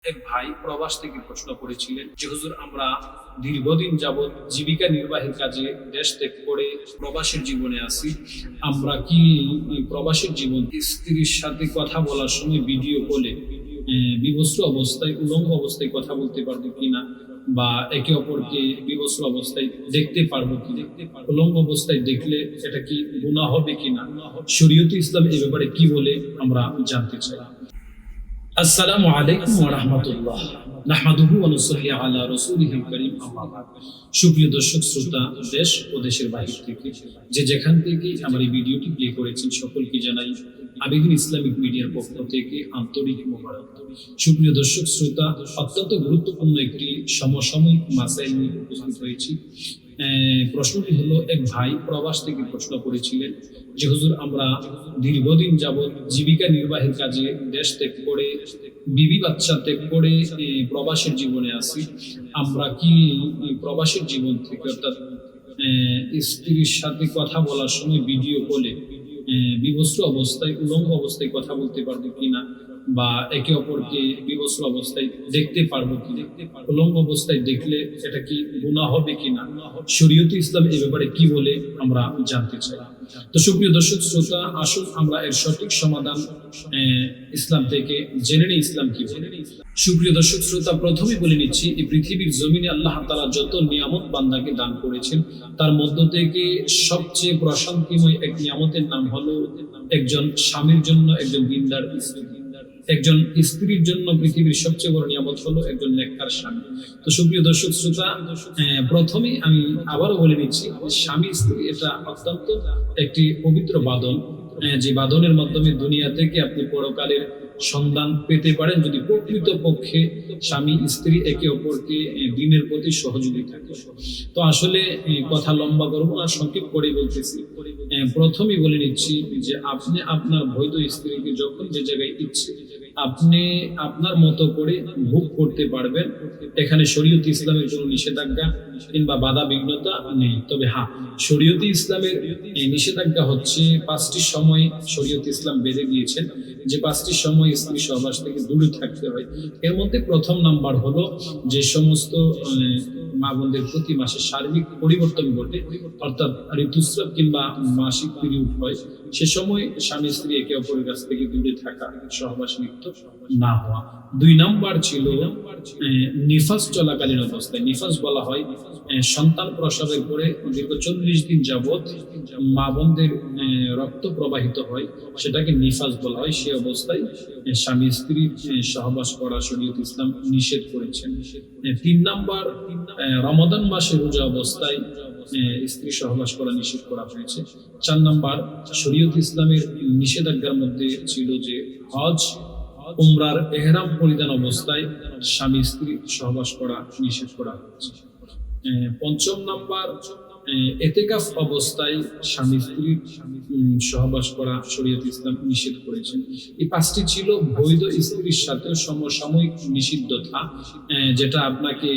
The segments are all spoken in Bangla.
এক ভাই প্রবাস থেকে প্রশ্ন করেছিলেন যে হুজুর, আমরা দীর্ঘদিন যাবৎ জীবিকা নির্বাহের কাজে দেশ ত্যাগ করে প্রবাসের জীবনে আছি। আমরা কি প্রবাসের জীবন স্ত্রীর সাথে কথা বলার সময় ভিডিও কলে বিবস্ত্র অবস্থায় উলঙ্গ অবস্থায় কথা বলতে পারবো কিনা, বা একে অপরকে বিবস্ত্র অবস্থায় দেখতে পারবো কিনা, উলঙ্গ অবস্থায় দেখলে এটা কি গুনাহ হবে কিনা, শরীয়তে ইসলাম এই ব্যাপারে কি বলে আমরা জানতে চাই। আসসালামু আলাইকুম ওয়া রাহমাতুল্লাহ। নাহমাদুহু ওয়া নুসাল্লি আলা রাসূলিহিল কারীম, আম্মা বা'দ। সুপ্রিয় দর্শক শ্রোতা, দেশ ও দেশের বাইরে থেকে যে যেখান থেকে আমার এই ভিডিওটি প্লে করেছেন সকলকে জানাই আবেগিন ইসলামিক মিডিয়ার পক্ষ থেকে আন্তরিক মোবারক। সুপ্রিয় দর্শক শ্রোতা, অত্যন্ত গুরুত্বপূর্ণ একটি সমসাময়িক মাসাইল নিয়ে উপস্থিত হয়েছি। প্রশ্নটি হলো, এক ভাই প্রবাস থেকে প্রশ্ন করেছিলেন যে হুজুর, আমরা দীর্ঘদিন যাবৎ জীবিকা নির্বাহের কাজে দেশ ত্যাগ করে বিবি বাচ্চা ত্যাগ করে প্রবাসের জীবনে আছি। আমরা কি প্রবাসের জীবন থেকে, অর্থাৎ স্ত্রীর সাথে কথা বলার সময় ভিডিও কলে বিবস্ত্র অবস্থায় উলঙ্গ অবস্থায় কথা বলতে পারবো কিনা, বা একে অপরকে বিবস্ত্র অবস্থায় দেখতে পারবো কিনা, উলঙ্গ অবস্থায় দেখলে এটা কি গুনাহ হবে কিনা, শরীয়তে ইসলাম এই ব্যাপারে কি বলে আমরা জানতে চাই। তো সুপ্রিয় দর্শক শ্রোতা, আসুন আমরা এর সঠিক সমাধান ইসলাম থেকে জেনে নিই। ইসলাম কি বলে। সুপ্রিয় দর্শক শ্রোতা, প্রথমে বলে নিচ্ছি, এই পৃথিবীর জমিনে আল্লাহ তাআলা যত নিয়ামত বান্দাকে দান করেছেন, তার মধ্য থেকে সবচেয়ে প্রশান্তিময় এক নিয়ামতের নাম হলো একজন স্বামীর জন্য একজন দিনদার স্ত্রী। একজন স্ত্রীর জন্য পৃথিবীর সবচেয়ে বড় নিয়ামত হলো একজন নেককার স্বামী। তো সুপ্রিয় দর্শক শ্রোতা, প্রথমে আমি আবারও বলে নিচ্ছি, স্বামী স্ত্রী এটা অত্যন্ত একটি পবিত্র বাঁধন, যে বাঁধনের মাধ্যমে দুনিয়া থেকে আপনি পরকালের সন্ধান পেতে পারেন যদি প্রকৃত পক্ষে স্বামী স্ত্রী একে অপরকে দিনের প্রতি সহযোগী থাকে। তো আসলে কথা লম্বা করবো না, সংক্ষেপ করে বলতেছি। প্রথমেই বলে নিচ্ছি যে আপনি আপনার বৈধ স্ত্রীকে যখন যে জায়গায় ইচ্ছে আপনি আপনার মতো করে ভোগ করতে পারবেন। এখানে শরীয়তে ইসলামের কোনো নিষেধাজ্ঞা কিংবা বাধা বিঘ্নতা নেই। তবে হ্যাঁ, শরীয়তে ইসলামের নিষেধাজ্ঞা হচ্ছে 5টি সময় শরীয়তে ইসলাম বেঁধে দিয়েছেন, যে 5টি সময় স্ত্রী সহবাস থেকে দূরে থাকতে হয়। এর মধ্যে প্রথম নাম্বার হলো, যে সমস্ত মা বোনদের প্রতি মাসে সার্বিক পরিবর্তন ঘটে, অর্থাৎ ঋতুস্রাব কিংবা মাসিক পিরিয়ড হয়, সে সময় স্বামী স্ত্রী একে অপরের কাছ থেকে দূরে থাকা, সহবাস লিপ্ত না হওয়া। 2 নাম্বার ছিল নিফাস চলাকালীন অবস্থায়। নিফাস বলা হয় সন্তান প্রসবের পরে দীর্ঘ 40 দিন যাবৎ মা বোনদের রক্ত প্রবাহিত হয়, সেটাকে নিফাস বলা হয়। সে অবস্থায় স্বামী স্ত্রী সহবাস করা শরীয়ত ইসলাম নিষেধ করেছেন। 3 নাম্বার, রমাদান মাসে রোজা অবস্থায় স্ত্রী সহবাস করা নিষেধ করা হয়েছে। 4 নাম্বার, শরীয়ত ইসলামের নিষেধাজ্ঞার মধ্যে ছিল যে হজ উমরার এহরাম পরিধান অবস্থায় স্বামী স্ত্রী সহবাস করা নিষেধ করা হয়েছে। 5ম নাম্বার, এতেকাফ অবস্থায় স্বামী স্ত্রী সহবাস করা শরীয়ত ইসলাম নিষেধ করেছেন। এই 5টি ছিল বৈধ স্ত্রীর সাথে সমসাময়িক নিষিদ্ধতা, যেটা আপনাকে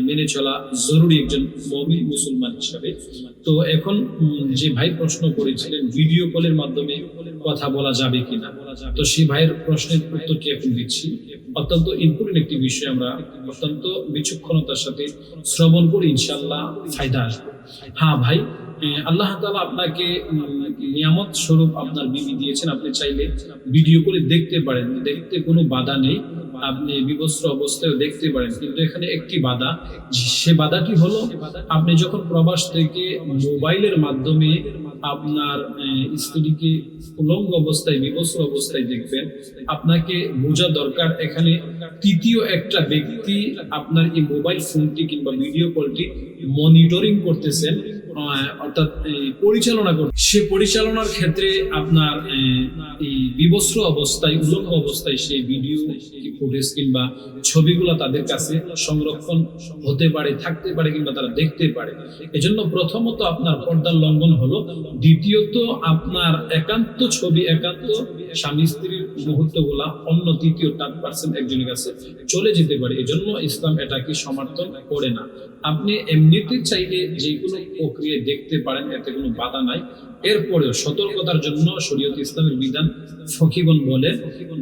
মেনে চলা জরুরি একজন মুমিন মুসলমান হিসাবে। তো এখন যে ভাই প্রশ্ন করেছিলেন ভিডিও কলের মাধ্যমে কথা বলা যাবে কিনা, তো সেই ভাইয়ের প্রশ্নের উত্তরটি এখন দিচ্ছি। অত্যন্ত ইম্পর্টেন্ট একটি বিষয়, আমরা অত্যন্ত বিচক্ষণতার সাথে শ্রবণ করে ইনশাআল্লাহ ফায়দা আসবে। হ্যাঁ ভাই, আল্লাহ তাআলা আপনাকে নিয়ামত স্বরূপ আপনার বিবি দিয়েছেন, আপনি চাইলে ভিডিও করে দেখতে পারেন, দেখতে কোনো বাধা নেই, আপনি বিবস্ত্র অবস্থায় দেখতে পারেন। কিন্তু এখানে একটি বাধা, সে বাধাটি হলো, আপনি যখন প্রবাস থেকে মোবাইলের মাধ্যমে আপনার স্ত্রীকে উলঙ্গ অবস্থায় বিবস্ত্র অবস্থায় দেখবেন, আপনাকে বোঝা দরকার এখানে তৃতীয় একটা ব্যক্তি আপনার এই মোবাইল ফোনটি কিংবা ভিডিও কলটি মনিটরিং করতেছেন, অর্থাৎ পরিচালনা করতে। সে পরিচালনার ক্ষেত্রে আপনার এই বিবস্ত্র অবস্থায় উলঙ্গ অবস্থায় সেই ভিডিও ফুটেজ কিংবা ছবিগুলো তাদের কাছে সংরক্ষণ হতে পারে, থাকতে পারে, কিংবা তারা দেখতে পারে। এজন্য প্রথমত আপনার পর্দার লঙ্ঘন হলো, দ্বিতীয়ত আপনার একান্ত ছবি, একান্ত স্বামী স্ত্রীর মুহূর্তগুলা অন্য তৃতীয় থার্ড পার্সন একজনের কাছে চলে যেতে পারে। এজন্য ইসলাম এটাকে সমর্থন করে না। আপনি এমনিতে চাইলে যে কোনো প্রক্রিয়ায় দেখতে পারেন, এতে কোনো বাধা নাই। এরপরেও সতর্কতার জন্য শরীয়ত ইসলামের বিধান ফকিগণ বলে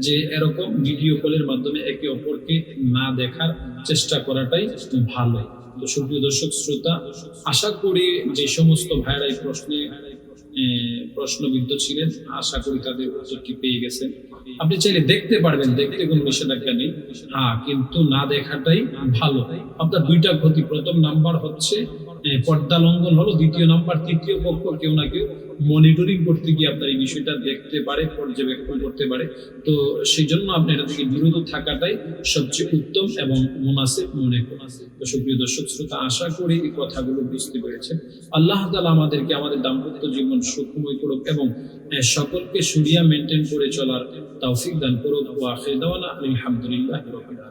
যে এরকম ভিডিও কলের মাধ্যমে একে অপরকে না দেখার চেষ্টা করাটাই ভালো। তো সুপ্রিয় দর্শক শ্রোতা, আশা করি যে সমস্ত ভাইরা এই প্রশ্নবিদ্ধ ছিলেন, আশা করি তাদের উত্তরটি পেয়ে গেছেন। আপনি চাইলে দেখতে পারবেন, দেখতে কোনো নিষেধাজ্ঞা নেই, কিন্তু না দেখাটাই ভালো। আপনার দুইটা ক্ষতি, প্রথম নাম্বার হচ্ছে পর্দা লঙ্ঘন হলো, দ্বিতীয় নাম্বার তৃতীয় পক্ষ কেউ না কেউ মনিটরিং করতে গিয়ে আপনার এই বিষয়টা দেখতে পারে, পর্যবেক্ষণ করতে পারে। তো সেই জন্য আপনি এটা থেকে বিরত থাকাটাই সবচেয়ে উত্তম এবং মুনাসিব মনে করেন। তো সুপ্রিয় দর্শক শ্রোতা, আশা করি এই কথাগুলো বুঝতে পেরেছেন। আল্লাহ তাআলা আমাদেরকে আমাদের দাম্পত্য জীবন সুখময় করুক এবং সকলকে শরিয়া মেনটেন করে চলার তৌফিক দান করুক। ওয়া আখিরু দাওয়ানা আলহামদুলিল্লাহি রাব্বিল আলামিন।